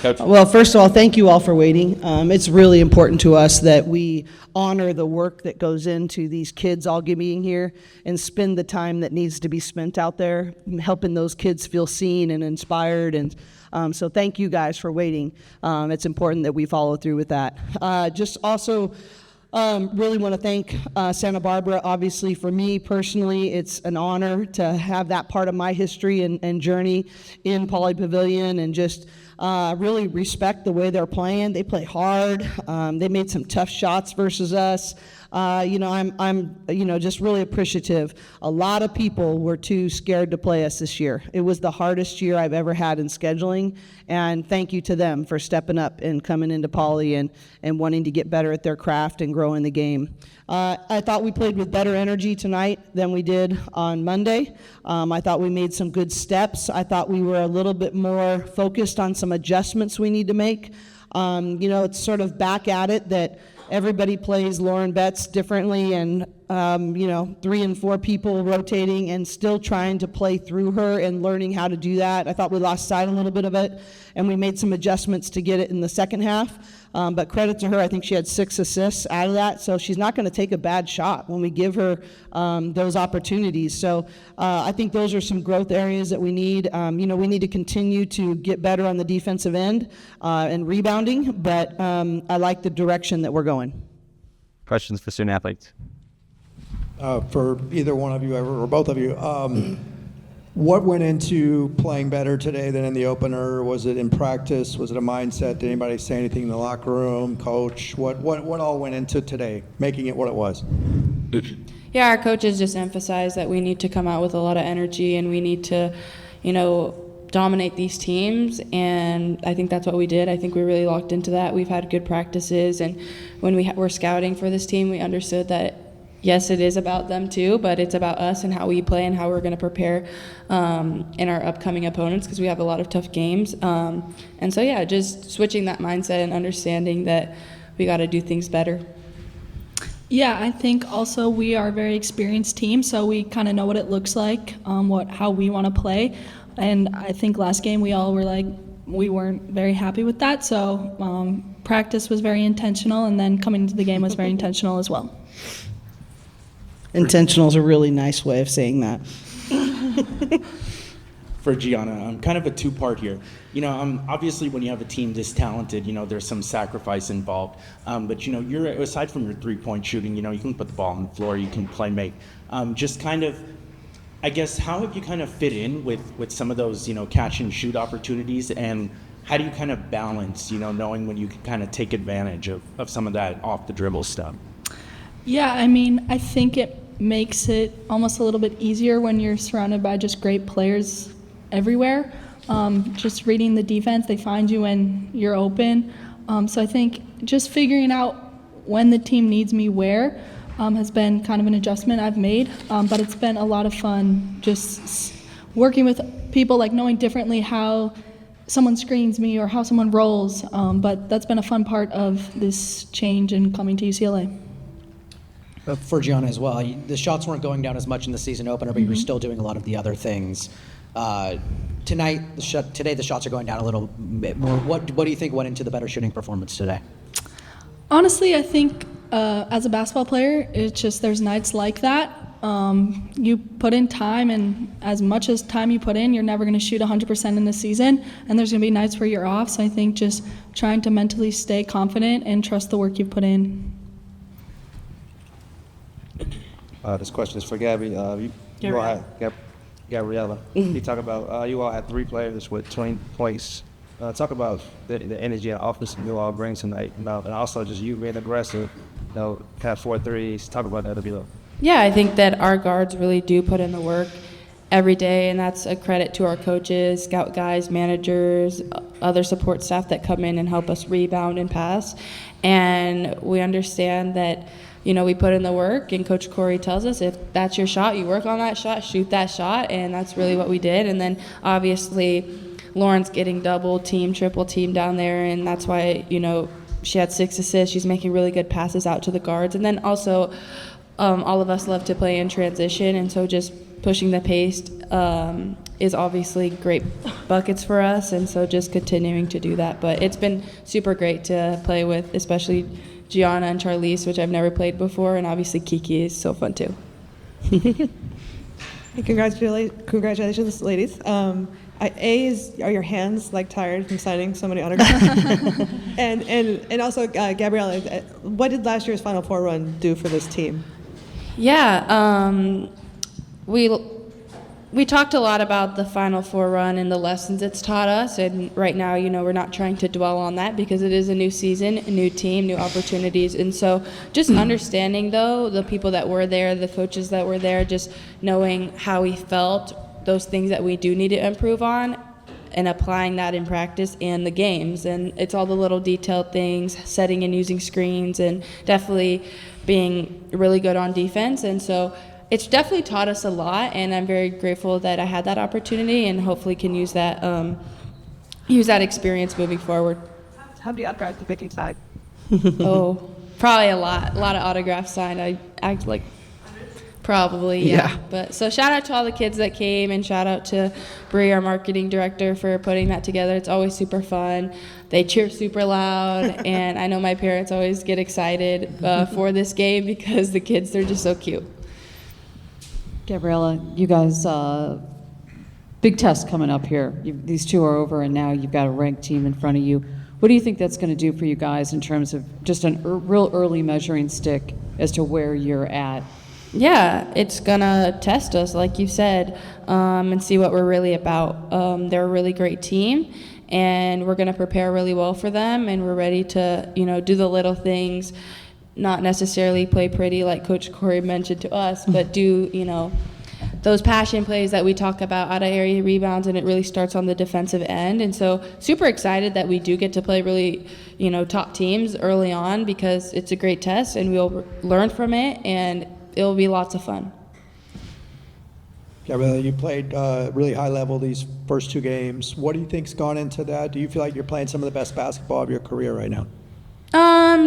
Coach. Well, first of all, thank you all for waiting. It's really important to us that we honor the work that goes into these kids all being here and spend the time that needs to be spent out there, helping those kids feel seen and inspired. And so thank you guys for waiting. It's important that we follow through with that. Just also really want to thank Santa Barbara. Obviously, for me personally, it's an honor to have that part of my history and journey in Pauley Pavilion, and just really respect the way they're playing. They play hard. They made some tough shots versus us. I'm just really appreciative. A lot of people were too scared to play us this year. It was the hardest year I've ever had in scheduling, and thank you to them for stepping up and coming into Pauley and wanting to get better at their craft and grow in the game. I thought we played with better energy tonight than we did on Monday. I thought we made some good steps. I thought we were a little bit more focused on some adjustments we need to make. It's sort of back at it that everybody plays Lauren Betts differently, and 3 and 4 people rotating and still trying to play through her and learning how to do that. I thought we lost sight a little bit of it, and we made some adjustments to get it in the second half. But credit to her, I think she had 6 assists out of that, so she's not going to take a bad shot when we give her those opportunities. So I think those are some growth areas that we need. We need to continue to get better on the defensive end and rebounding, but I like the direction that we're going. Questions for student athletes? For either one of you or both of you, what went into playing better today than in the opener? Was it in practice? Was it a mindset? Did anybody say anything in the locker room? Coach, what all went into today, making it what it was? Yeah, our coaches just emphasized that we need to come out with a lot of energy, and we need to, dominate these teams, and I think that's what we did. I think we really locked into that. We've had good practices, and when we were scouting for this team, we understood that yes, it is about them too, but it's about us and how we play and how we're going to prepare in our upcoming opponents, because we have a lot of tough games. And so, yeah, just switching that mindset and understanding that we got to do things better. Yeah, I think also we are a very experienced team, so we kind of know what it looks like, how we want to play. And I think last game we all were like, we weren't very happy with that. So practice was very intentional, and then coming into the game was very intentional as well. Intentional is a really nice way of saying that. For Gianna, kind of a two-part here. Obviously when you have a team this talented, there's some sacrifice involved. But you're, aside from your three-point shooting, you can put the ball on the floor, you can play make. Just kind of, I guess, how have you kind of fit in with some of those, catch and shoot opportunities, and how do you kind of balance, knowing when you can kind of take advantage of some of that off the dribble stuff? Yeah, I think it makes it almost a little bit easier when you're surrounded by just great players everywhere. Just reading the defense, they find you when you're open. So I think just figuring out when the team needs me where has been kind of an adjustment I've made. But it's been a lot of fun just working with people, like knowing differently how someone screens me or how someone rolls. But that's been a fun part of this change in coming to UCLA. For Gianna as well, the shots weren't going down as much in the season opener, but you were still doing a lot of the other things. Today the shots are going down a little bit more. What do you think went into the better shooting performance today? Honestly, I think as a basketball player, it's just there's nights like that. You put in time, and as much as time you put in, you're never going to shoot 100% in the season, and there's going to be nights where you're off. So I think just trying to mentally stay confident and trust the work you've put in. This question is for Gabby. You all had Gabriela. You talk about you all had 3 players with 20 points. Talk about the energy and offense you all bring tonight, and also just you being aggressive. Have 4 threes. Talk about that a bit. Yeah, I think that our guards really do put in the work every day, and that's a credit to our coaches, scout guys, managers, other support staff that come in and help us rebound and pass. And we understand that we put in the work, and Coach Cori tells us if that's your shot, you work on that shot, shoot that shot, and that's really what we did. And then obviously Lauren's getting double team, triple team down there, and that's why, she had 6 assists. She's making really good passes out to the guards. And then also all of us love to play in transition, and so just pushing the pace is obviously great buckets for us, and so just continuing to do that. But it's been super great to play with, especially Gianna and Charlize, which I've never played before, and obviously Kiki is so fun too. Congratulations, ladies. Are your hands like tired from signing so many autographs? and also, Gabriela, what did last year's Final Four run do for this team? Yeah, we talked a lot about the Final Four run and the lessons it's taught us, and right now, we're not trying to dwell on that because it is a new season, a new team, new opportunities, and so just understanding, though, the people that were there, the coaches that were there, just knowing how we felt, those things that we do need to improve on, and applying that in practice and the games, and it's all the little detailed things, setting and using screens, and definitely being really good on defense, and so it's definitely taught us a lot, and I'm very grateful that I had that opportunity, and hopefully can use that experience moving forward. How do you autograph the picking side? Oh, probably a lot of autographs signed. I act like probably, yeah. But so shout out to all the kids that came, and shout out to Bree, our marketing director, for putting that together. It's always super fun. They cheer super loud, and I know my parents always get excited for this game because the kids, they're just so cute. Gabriela, you guys, big test coming up here. These two are over, and now you've got a ranked team in front of you. What do you think that's going to do for you guys in terms of just a real early measuring stick as to where you're at? Yeah, it's going to test us, like you said, and see what we're really about. They're a really great team, and we're going to prepare really well for them, and we're ready to, do the little things, not necessarily play pretty like Coach Cori mentioned to us, but do, those passion plays that we talk about, out of area rebounds, and it really starts on the defensive end. And so super excited that we do get to play really, top teams early on, because it's a great test and we'll learn from it, and it'll be lots of fun. Gabriela, you played really high level these first two games. What do you think's gone into that? Do you feel like you're playing some of the best basketball of your career right now?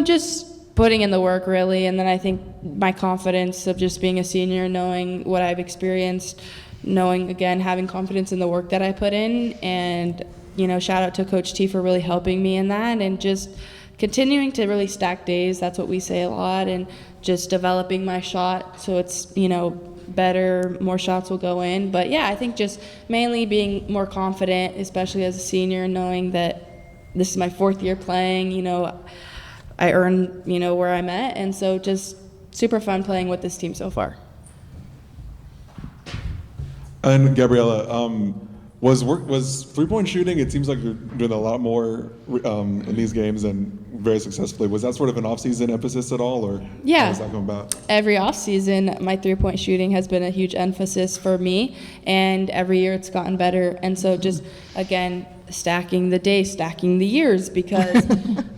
Just putting in the work, really, and then I think my confidence of just being a senior, knowing what I've experienced, knowing, again, having confidence in the work that I put in, and, shout out to Coach T for really helping me in that, and just continuing to really stack days. That's what we say a lot, and just developing my shot so it's, better, more shots will go in. But yeah, I think just mainly being more confident, especially as a senior, knowing that this is my fourth year playing, I earned, where I'm at, and so just super fun playing with this team so far. And Gabriela, was three-point shooting? It seems like you're doing a lot more in these games and very successfully. Was that sort of an off-season emphasis at all, or yeah, how does that come about? Every off-season, my three-point shooting has been a huge emphasis for me, and every year it's gotten better. And so just, again, stacking the days, stacking the years, because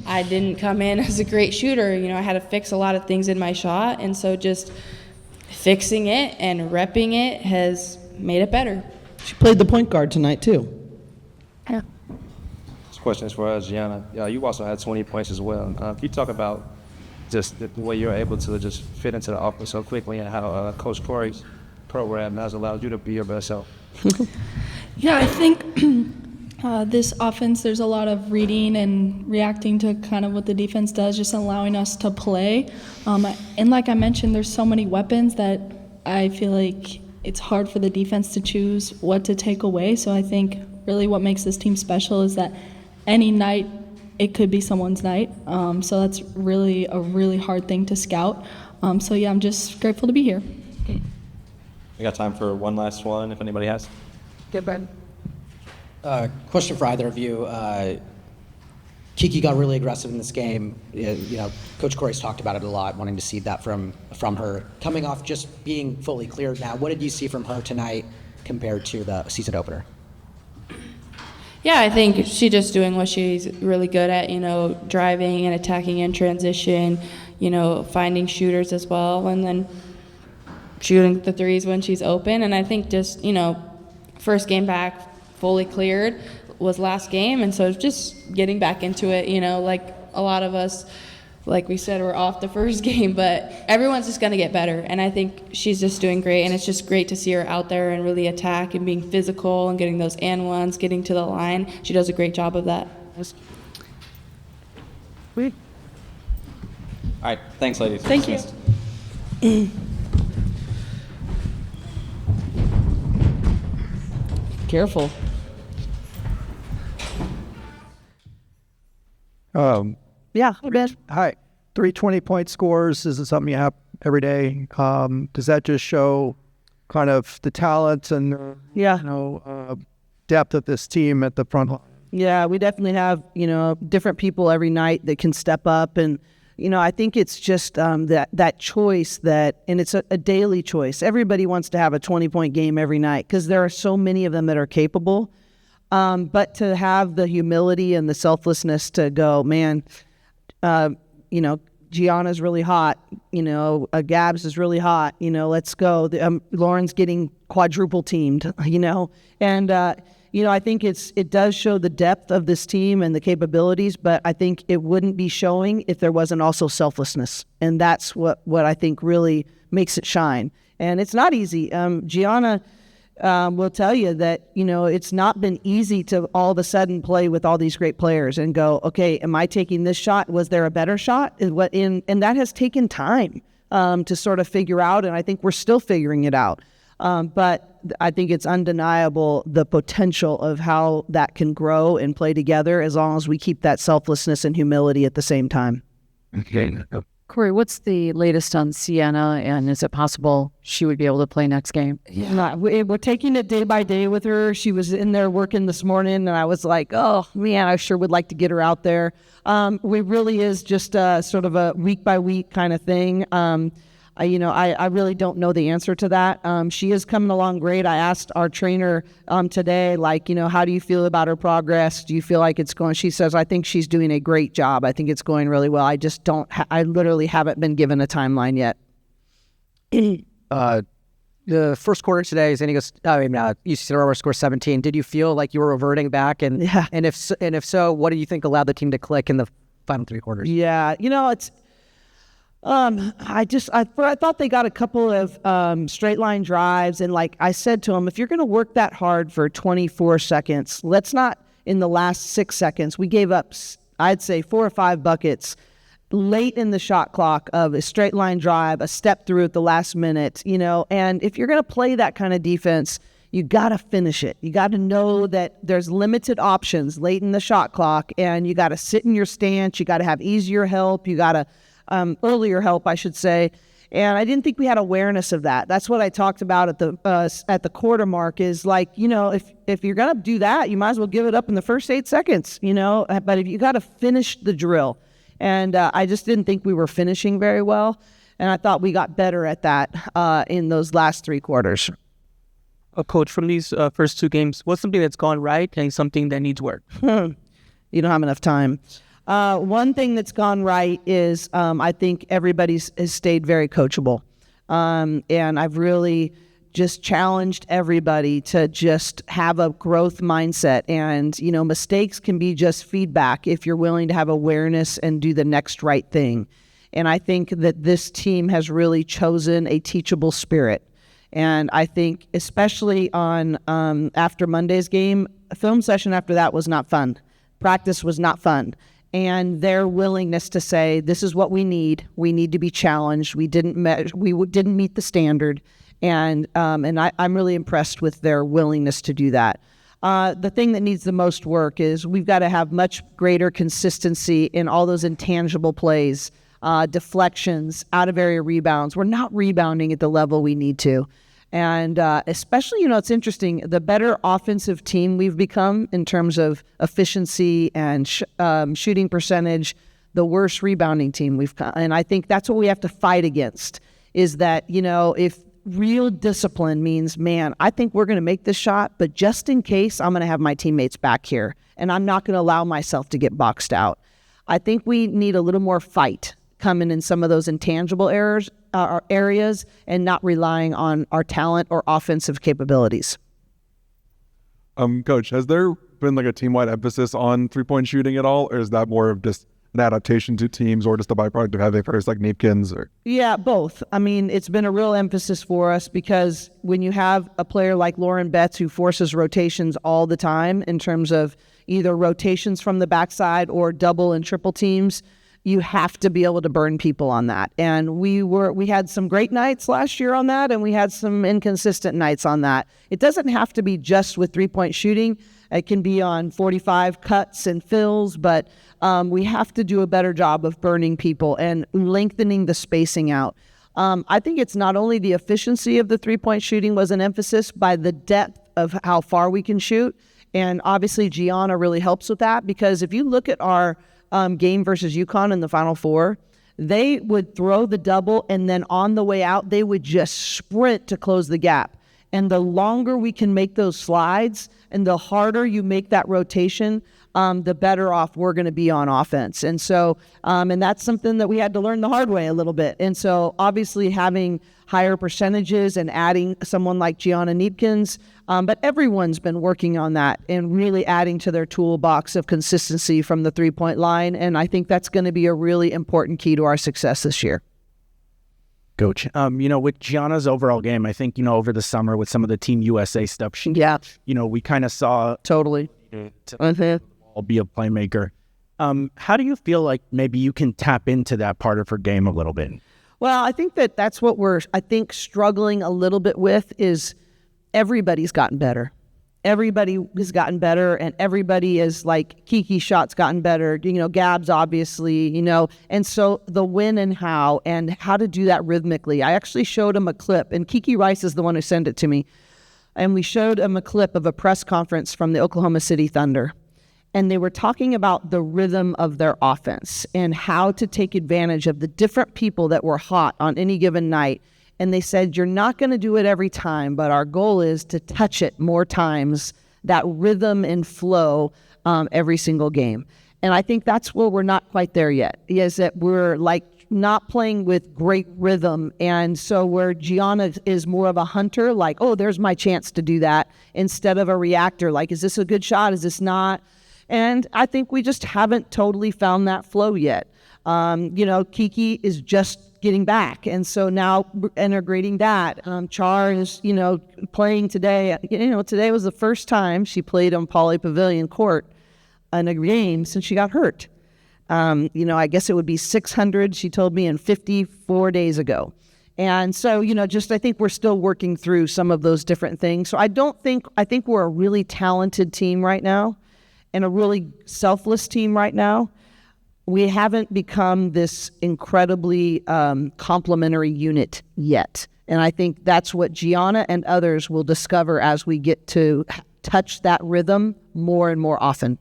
I didn't come in as a great shooter. I had to fix a lot of things in my shot, and so just fixing it and repping it has made it better. She played the point guard tonight, too. Yeah. This question is for Gianna. You also had 20 points as well. Can you talk about just the way you're able to just fit into the offense so quickly, and how Coach Cori's program has allowed you to be your best self? Yeah, I think this offense, there's a lot of reading and reacting to kind of what the defense does, just allowing us to play. And like I mentioned, there's so many weapons that I feel like it's hard for the defense to choose what to take away. So I think really what makes this team special is that any night it could be someone's night. So that's really a really hard thing to scout. So yeah, I'm just grateful to be here. We got time for one last one, if anybody has. Get Ben. Question for either of you. Kiki got really aggressive in this game. Coach Cori's talked about it a lot, wanting to see that from her. Coming off just being fully cleared now, what did you see from her tonight compared to the season opener? Yeah, I think she's just doing what she's really good at, driving and attacking in transition, finding shooters as well, and then shooting the threes when she's open. And I think just, first game back fully cleared was last game, and so just getting back into it, like a lot of us like we said, we're off the first game, but everyone's just going to get better. And I think she's just doing great. And it's just great to see her out there and really attack and being physical and getting those and ones, getting to the line. She does a great job of that. All right, thanks, ladies. Thank you. Careful. Yeah, hey, Ben. Hi. 320-point scores, is it something you have every day? Does that just show kind of the talent and depth of this team at the front line? Yeah, we definitely have, different people every night that can step up. And, I think it's just that choice and it's a daily choice. Everybody wants to have a 20-point game every night because there are so many of them that are capable. But to have the humility and the selflessness to go, man, Gianna's really hot, Gabs is really hot, let's go. Lauren's getting quadruple teamed, and, I think it does show the depth of this team and the capabilities, but I think it wouldn't be showing if there wasn't also selflessness. And that's what I think really makes it shine. And it's not easy. Gianna will tell you that, it's not been easy to all of a sudden play with all these great players and go, okay, am I taking this shot? Was there a better shot? And that has taken time to sort of figure out, and I think we're still figuring it out. But I think it's undeniable the potential of how that can grow and play together as long as we keep that selflessness and humility at the same time. Okay. Cori, what's the latest on Sienna, and is it possible she would be able to play next game? Yeah, we're taking it day by day with her. She was in there working this morning, and I was like, oh, man, I sure would like to get her out there. We really is just sort of a week-by-week kind of thing. I really don't know the answer to that. She is coming along great. I asked our trainer today, how do you feel about her progress? Do you feel like it's going? She says, I think she's doing a great job. I think it's going really well. I just I literally haven't been given a timeline yet. The first quarter today, UC Aurora scored 17. Did you feel like you were reverting back? And if so, what do you think allowed the team to click in the final three quarters? Yeah, it's. I thought they got a couple of straight line drives, and like I said to them, if you're going to work that hard for 24 seconds, let's not in the last 6 seconds. We gave up, I'd say, 4 or 5 buckets late in the shot clock of a straight line drive, a step through at the last minute, and if you're going to play that kind of defense, you got to finish it. You got to know that there's limited options late in the shot clock, and you got to sit in your stance. You got to have easier help. You got to earlier help, I should say. And I didn't think we had awareness of that. That's what I talked about at the quarter mark is like, if you're going to do that, you might as well give it up in the first 8 seconds, but if you got to finish the drill. And I just didn't think we were finishing very well. And I thought we got better at that in those last 3 quarters. Coach, from these first 2 games, what's something that's gone right and something that needs work? You don't have enough time. One thing that's gone right is I think everybody's has stayed very coachable. And I've really just challenged everybody to just have a growth mindset. And, mistakes can be just feedback if you're willing to have awareness and do the next right thing. And I think that this team has really chosen a teachable spirit. And I think especially on after Monday's game, a film session after that was not fun. Practice was not fun. And their willingness to say, this is what we need to be challenged. We didn't meet the standard. And I'm really impressed with their willingness to do that. The thing that needs the most work is we've got to have much greater consistency in all those intangible plays, deflections, out-of-area rebounds. We're not rebounding at the level we need to. And especially, it's interesting, the better offensive team we've become in terms of efficiency and shooting percentage, the worse rebounding team we've come. And I think that's what we have to fight against, is that, if real discipline means, man, I think we're going to make this shot, but just in case, I'm going to have my teammates back here, and I'm not going to allow myself to get boxed out. I think we need a little more fight coming in some of those intangible areas and not relying on our talent or offensive capabilities. Coach, has there been like a team-wide emphasis on three-point shooting at all, or is that more of just an adaptation to teams or just a byproduct of having players like Kneepkens? Or Yeah, both. I mean, it's been a real emphasis for us because when you have a player like Lauren Betts who forces rotations all the time in terms of either rotations from the backside or double and triple teams, you have to be able to burn people on that. And we had some great nights last year on that, and we had some inconsistent nights on that. It doesn't have to be just with three-point shooting. It can be on 45 cuts and fills, but we have to do a better job of burning people and lengthening the spacing out. I think it's not only the efficiency of the three-point shooting was an emphasis by the depth of how far we can shoot. And obviously Gianna really helps with that, because if you look at our game versus UConn in the Final Four, they would throw the double, and then on the way out, they would just sprint to close the gap. And the longer we can make those slides and the harder you make that rotation, the better off we're going to be on offense. And so, and that's something that we had to learn the hard way a little bit. And so obviously having higher percentages and adding someone like Gianna Kneepkens, but everyone's been working on that and really adding to their toolbox of consistency from the three-point line. And I think that's going to be a really important key to our success this year. Coach, with Gianna's overall game, I think, over the summer with some of the Team USA stuff, we kind of saw totally to be a playmaker. How do you feel like maybe you can tap into that part of her game a little bit? Well, I think that's what we're, struggling a little bit with is everybody's gotten better. Everybody has gotten better, and everybody is like Kiki's shot's gotten better, Gab's obviously, and so the when and how to do that rhythmically. I actually showed him a clip, and Kiki Rice is the one who sent it to me. And we showed him a clip of a press conference from the Oklahoma City Thunder. And they were talking about the rhythm of their offense and how to take advantage of the different people that were hot on any given night. And they said, you're not going to do it every time, but our goal is to touch it more times, that rhythm and flow every single game. And I think that's where we're not quite there yet, is that we're not playing with great rhythm. And so where Gianna is more of a hunter, there's my chance to do that, instead of a reactor, is this a good shot? Is this not? And I think we just haven't totally found that flow yet. Kiki is just getting back. And so now we're integrating that. Char is, playing today. Today was the first time she played on Pauley Pavilion court in a game since she got hurt. I guess it would be 600, she told me, in 54 days ago. And so, I think we're still working through some of those different things. So I think we're a really talented team right now and a really selfless team right now. We haven't become this incredibly complementary unit yet. And I think that's what Gianna and others will discover as we get to touch that rhythm more and more often.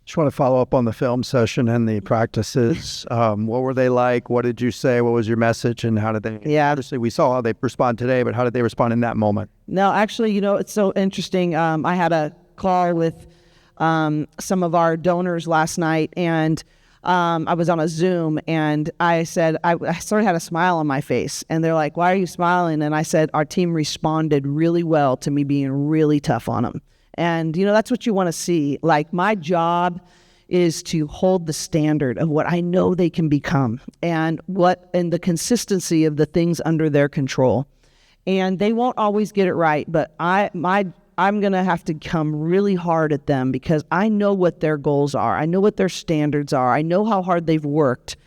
Just want to follow up on the film session and the practices. What were they like? What did you say? What was your message? And how did they? Yeah. Obviously, we saw how they respond today, but how did they respond in that moment? No, actually, it's so interesting. I had a call with some of our donors last night, and I was on a Zoom, and I said, I sort of had a smile on my face, and they're like, why are you smiling? And I said, our team responded really well to me being really tough on them. And, that's what you want to see. My job is to hold the standard of what I know they can become and the consistency of the things under their control. And they won't always get it right, but I'm going to have to come really hard at them because I know what their goals are. I know what their standards are. I know how hard they've worked.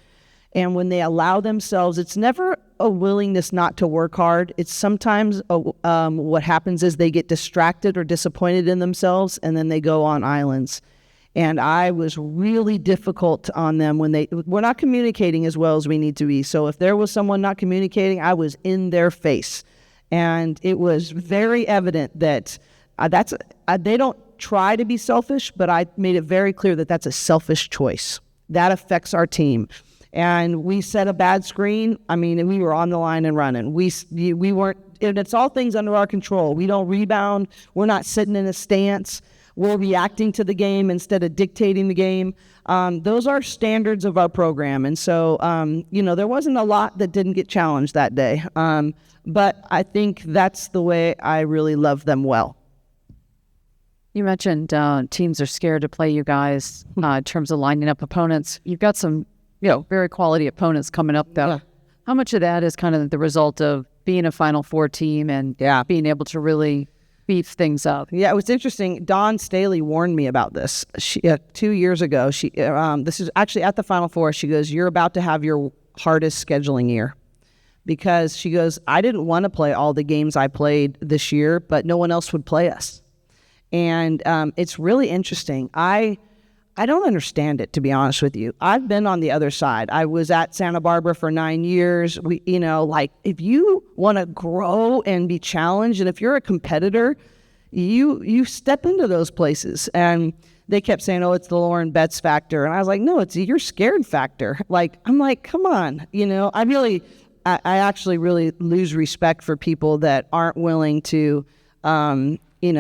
And when they allow themselves, it's never a willingness not to work hard. It's sometimes what happens is they get distracted or disappointed in themselves, and then they go on islands. And I was really difficult on them when we're not communicating as well as we need to be. So if there was someone not communicating, I was in their face. And it was very evident that they don't try to be selfish, but I made it very clear that that's a selfish choice. That affects our team. And we set a bad screen. We were on the line and running. We weren't, and it's all things under our control. We don't rebound. We're not sitting in a stance. We're reacting to the game instead of dictating the game. Those are standards of our program. And so, there wasn't a lot that didn't get challenged that day. But I think that's the way I really love them well. You mentioned teams are scared to play you guys in terms of lining up opponents. You've got some, very quality opponents coming up, though. Yeah. How much of that is kind of the result of being a Final Four team and being able to really beef things up? Yeah, it was interesting. Dawn Staley warned me about this. 2 years ago. This is actually at the Final Four. She goes, "You're about to have your hardest scheduling year." Because she goes, "I didn't want to play all the games I played this year, but no one else would play us." And it's really interesting. I don't understand it, to be honest with you. I've been on the other side. I was at Santa Barbara for 9 years. If you want to grow and be challenged, and if you're a competitor, you step into those places. And they kept saying, "Oh, it's the Lauren Betts factor." And I was like, "No, it's your scared factor." I'm like, come on. I actually really lose respect for people that aren't willing to,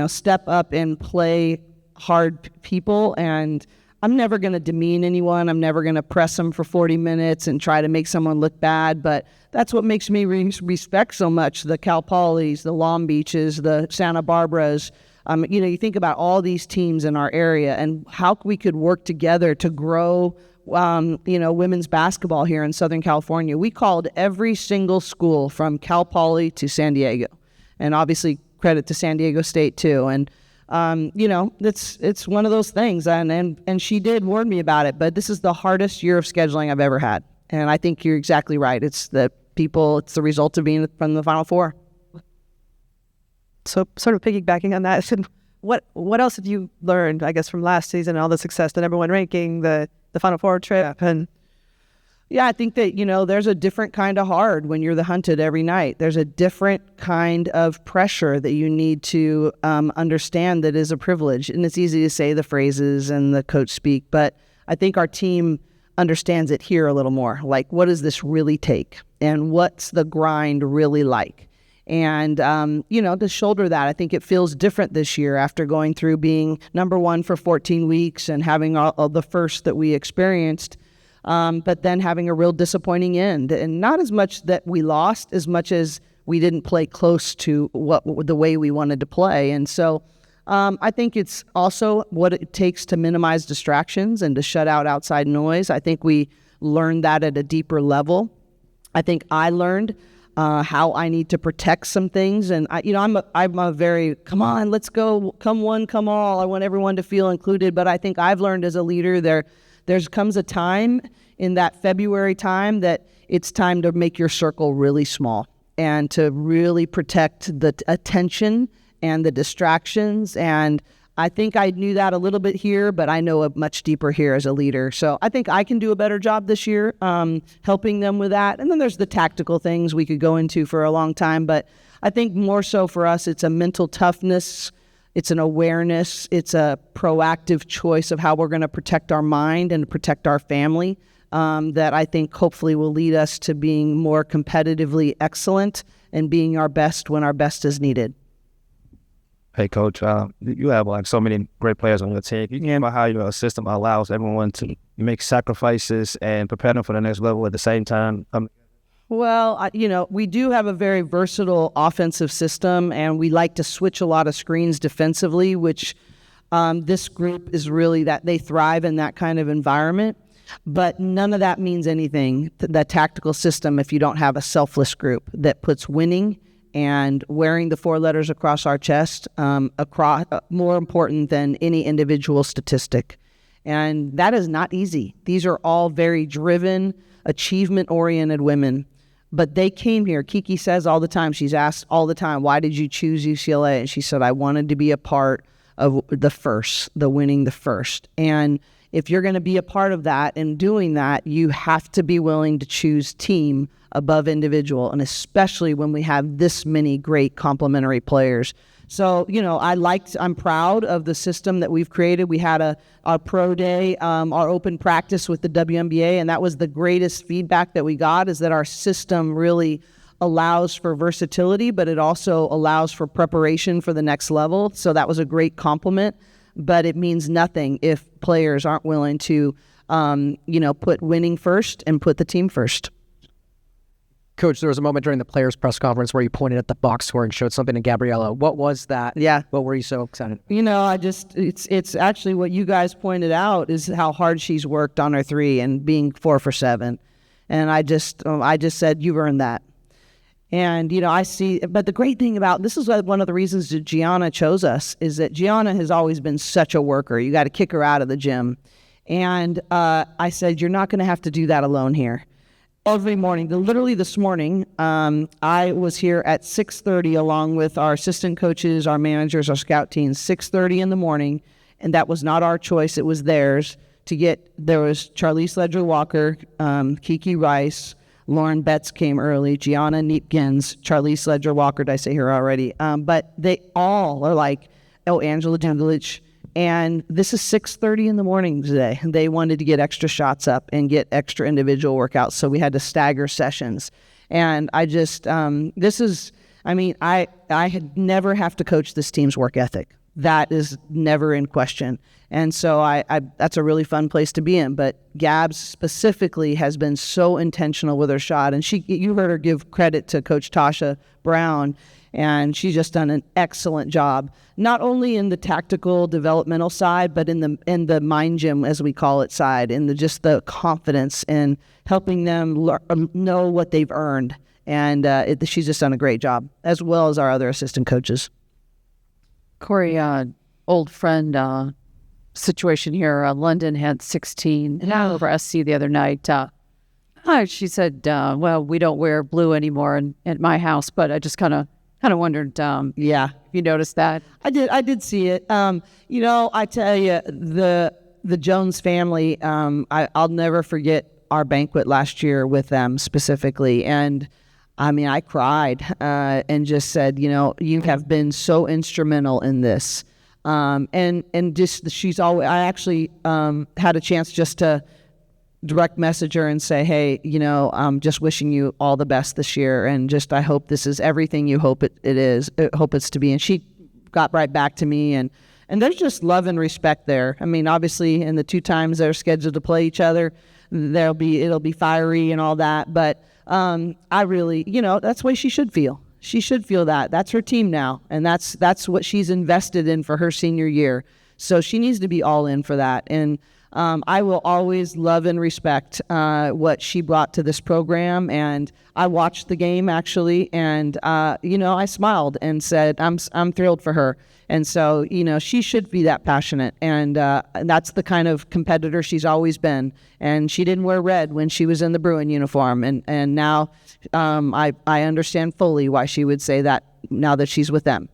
step up and play hard people. And I'm never going to demean anyone. I'm never going to press them for 40 minutes and try to make someone look bad. But that's what makes me respect so much the Cal Polys, the Long Beaches, the Santa Barbaras. You think about all these teams in our area and how we could work together to grow women's basketball here in Southern California. We called every single school from Cal Poly to San Diego, and obviously credit to San Diego State too. And it's one of those things. And she did warn me about it. But this is the hardest year of scheduling I've ever had. And I think you're exactly right. It's the result of being from the Final Four. So sort of piggybacking on that, what else have you learned, I guess, from last season, all the success, the number one ranking, the Final Four trip? And I think that, there's a different kind of hard when you're the hunted every night. There's a different kind of pressure that you need to understand that is a privilege. And it's easy to say the phrases and the coach speak, but I think our team understands it here a little more. Like, what does this really take? And what's the grind really like? And, to shoulder that, I think it feels different this year after going through being number one for 14 weeks and having all the first that we experienced, but then having a real disappointing end. And not as much that we lost as much as we didn't play close to the way we wanted to play. And so I think it's also what it takes to minimize distractions and to shut out outside noise. I think we learned that at a deeper level. I think I learned how I need to protect some things. And I'm a very, come on, let's go, come one, come all. I want everyone to feel included. But I think I've learned as a leader there comes a time in that February time that it's time to make your circle really small and to really protect the attention and the distractions. And I think I knew that a little bit here, but I know it much deeper here as a leader. So I think I can do a better job this year helping them with that. And then there's the tactical things we could go into for a long time. But I think more so for us, it's a mental toughness. It's an awareness. It's a proactive choice of how we're going to protect our mind and protect our family that I think hopefully will lead us to being more competitively excellent and being our best when our best is needed. Hey, Coach, you have so many great players on your team. You talk about how your system allows everyone to make sacrifices and prepare them for the next level at the same time. Well, we do have a very versatile offensive system, and we like to switch a lot of screens defensively, which this group is really that they thrive in that kind of environment. But none of that means anything, the tactical system, if you don't have a selfless group that puts winning and wearing the 4 letters across our chest more important than any individual statistic. And that is not easy. These are all very driven, achievement-oriented women. But they came here. Kiki says all the time, she's asked all the time, why did you choose UCLA? And she said, I wanted to be a part of the winning the first. And if you're going to be a part of that and doing that, you have to be willing to choose team above individual, and especially when we have this many great complementary players. So, I'm proud of the system that we've created. We had our pro day, our open practice with the WNBA, and that was the greatest feedback that we got, is that our system really allows for versatility, but it also allows for preparation for the next level. So that was a great compliment, but it means nothing if players aren't willing to, put winning first and put the team first. Coach, there was a moment during the players' press conference where you pointed at the box score and showed something to Gabriela. What was that? Yeah. What were you so excited? It's actually what you guys pointed out is how hard she's worked on her three and being 4 for 7. And I just said, you've earned that. And, I see, but the great thing about, this is one of the reasons that Gianna chose us, is that Gianna has always been such a worker. You got to kick her out of the gym. And I said, you're not going to have to do that alone here. Every morning, literally this morning, I was here at 6:30 along with our assistant coaches, our managers, our scout teams, 6:30 in the morning, and that was not our choice, it was theirs. There was Charlize Ledger-Walker, Kiki Rice, Lauren Betts came early, Gianna Kneepkens, Charlize Ledger-Walker, did I say her already? But they all are like, Angela Dugulich. And this is 6:30 in the morning today. They wanted to get extra shots up and get extra individual workouts, so we had to stagger sessions. And I just, I had never have to coach this team's work ethic. That is never in question. And so that's a really fun place to be in. But Gabs specifically has been so intentional with her shot. And you heard her give credit to Coach Tasha Brown, and she's just done an excellent job, not only in the tactical developmental side, but in the mind gym, as we call it, side, in just the confidence and helping them know what they've earned. And she's just done a great job, as well as our other assistant coaches. Cori, old friend situation here. London had 16 over SC the other night. She said, well, we don't wear blue anymore at my house, but I just kind of wondered, if you noticed that. I did see it. I tell you, the Jones family, I'll never forget our banquet last year with them specifically. And I cried and just said, you have been so instrumental in this. She's always, I actually had a chance just to direct message her and say, hey, I'm just wishing you all the best this year. And I hope this is everything you hope it is, hope it's to be. And she got right back to me. And there's just love and respect there. Obviously, in the 2 times they're scheduled to play each other, it'll be fiery and all that. But I really, that's the way she should feel. She should feel that. That's her team now. And that's what she's invested in for her senior year. So she needs to be all in for that. And I will always love and respect what she brought to this program. And I watched the game, actually, and, I smiled and said, I'm thrilled for her. And so, she should be that passionate. And that's the kind of competitor she's always been. And she didn't wear red when she was in the Bruin uniform. And now I understand fully why she would say that now that she's with them.